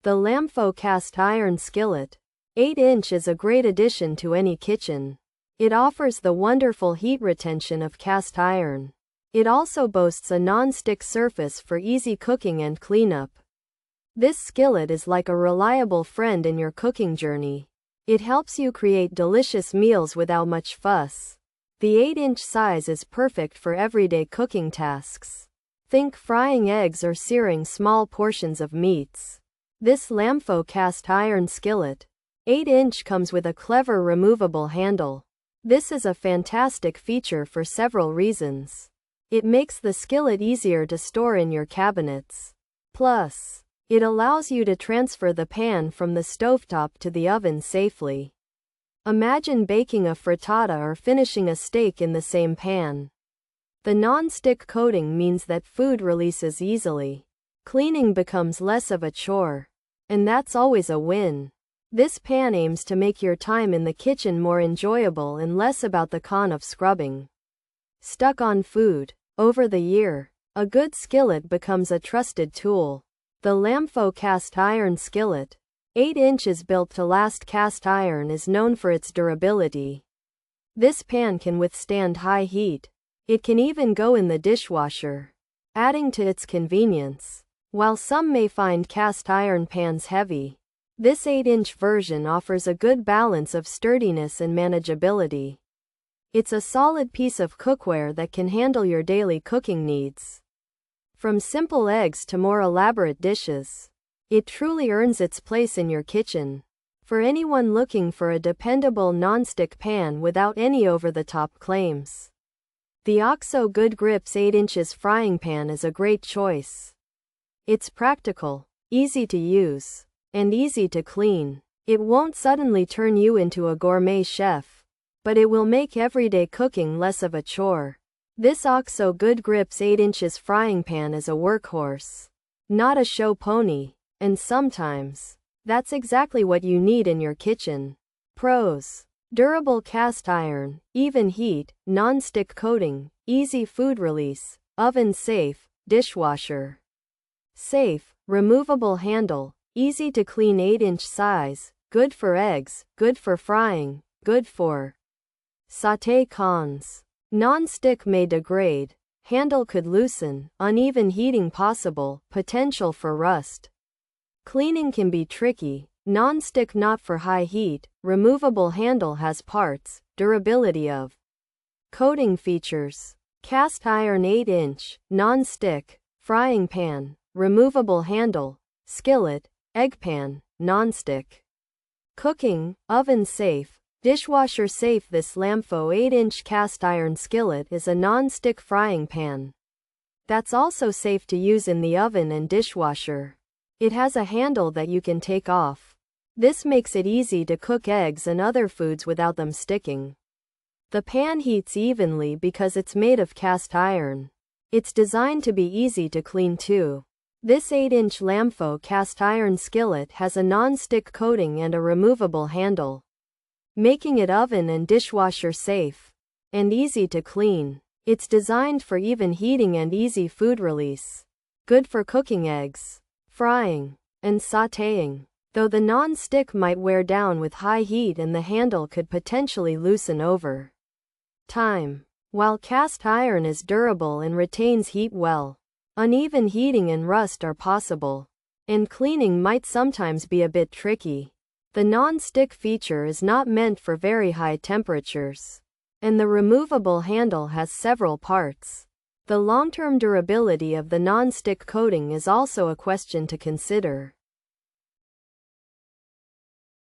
The LAMFO Cast Iron Skillet 8-inch is a great addition to any kitchen. It offers the wonderful heat retention of cast iron. It also boasts a non-stick surface for easy cooking and cleanup. This skillet is like a reliable friend in your cooking journey. It helps you create delicious meals without much fuss. The 8-inch size is perfect for everyday cooking tasks. Think frying eggs or searing small portions of meats. This LAMFO Cast Iron Skillet 8-inch comes with a clever removable handle. This is a fantastic feature for several reasons. It makes the skillet easier to store in your cabinets. Plus, it allows you to transfer the pan from the stovetop to the oven safely. Imagine baking a frittata or finishing a steak in the same pan. The non-stick coating means that food releases easily. Cleaning becomes less of a chore. And that's always a win. This pan aims to make your time in the kitchen more enjoyable and less about the con of scrubbing. Stuck on food. Over the year, a good skillet becomes a trusted tool. The LAMFO Cast Iron Skillet 8-inch is built to last. Cast iron is known for its durability. This pan can withstand high heat. It can even go in the dishwasher, adding to its convenience. While some may find cast iron pans heavy, this 8-inch version offers a good balance of sturdiness and manageability. It's a solid piece of cookware that can handle your daily cooking needs. From simple eggs to more elaborate dishes, it truly earns its place in your kitchen. For anyone looking for a dependable non-stick pan without any over-the-top claims, the OXO Good Grips 8-inch frying pan is a great choice. It's practical, easy to use, and easy to clean. It won't suddenly turn you into a gourmet chef, but it will make everyday cooking less of a chore. This OXO Good Grips 8-inch frying pan is a workhorse, not a show pony, and sometimes, that's exactly what you need in your kitchen. Pros: durable cast iron, even heat, non-stick coating, easy food release, oven safe, dishwasher safe, removable handle, easy to clean. 8-inch size, good for eggs, good for frying, good for sauté. Cons: non-stick may degrade, handle could loosen, uneven heating possible, potential for rust. Cleaning can be tricky, non-stick not for high heat, removable handle has parts, durability of coating features. Cast iron 8-inch, non-stick, frying pan, removable handle, skillet, egg pan, non-stick. Cooking, oven safe, dishwasher safe. This LAMFO 8-inch cast iron skillet is a non-stick frying pan that's also safe to use in the oven and dishwasher. It has a handle that you can take off. This makes it easy to cook eggs and other foods without them sticking. The pan heats evenly because it's made of cast iron. It's designed to be easy to clean too. This 8-inch LAMFO cast iron skillet has a non-stick coating and a removable handle, making it oven and dishwasher safe and easy to clean. It's designed for even heating and easy food release. Good for cooking eggs, frying, and sautéing, though the non-stick might wear down with high heat and the handle could potentially loosen over time. While cast iron is durable and retains heat well, uneven heating and rust are possible, and cleaning might sometimes be a bit tricky. The non-stick feature is not meant for very high temperatures, and the removable handle has several parts. The long-term durability of the non-stick coating is also a question to consider.